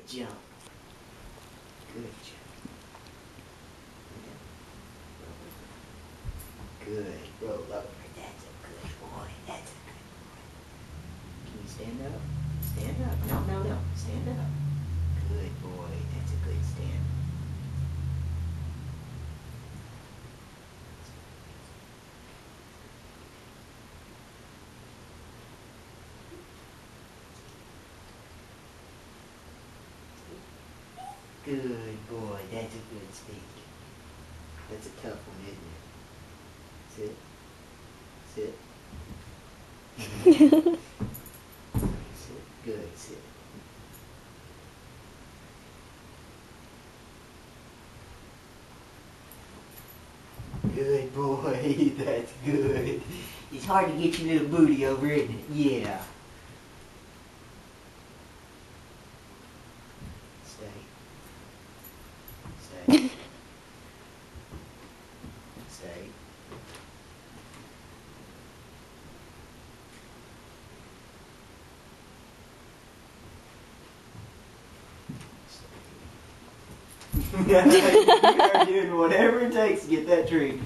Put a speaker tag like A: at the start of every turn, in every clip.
A: Good jump. Good jump. Good. Roll over. That's a good boy. That's a good boy. Can you stand up? Stand up. No, no, no. Stand up. Good boy. That's a good stand. Good boy. That's a good speak. That's a tough one, isn't it? Sit. Sit. Sit. Good. Sit. Good boy. That's good. It's hard to get your little booty over, isn't it? Yeah. Stay. Stay. Stay. You are doing whatever it takes to get that treat.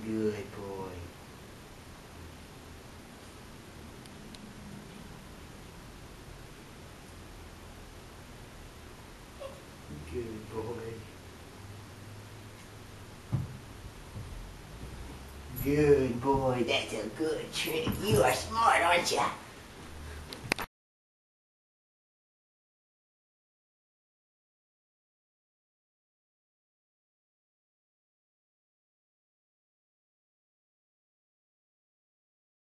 A: Good boy. Good boy. Good boy. That's a good trick. You are smart, aren't you?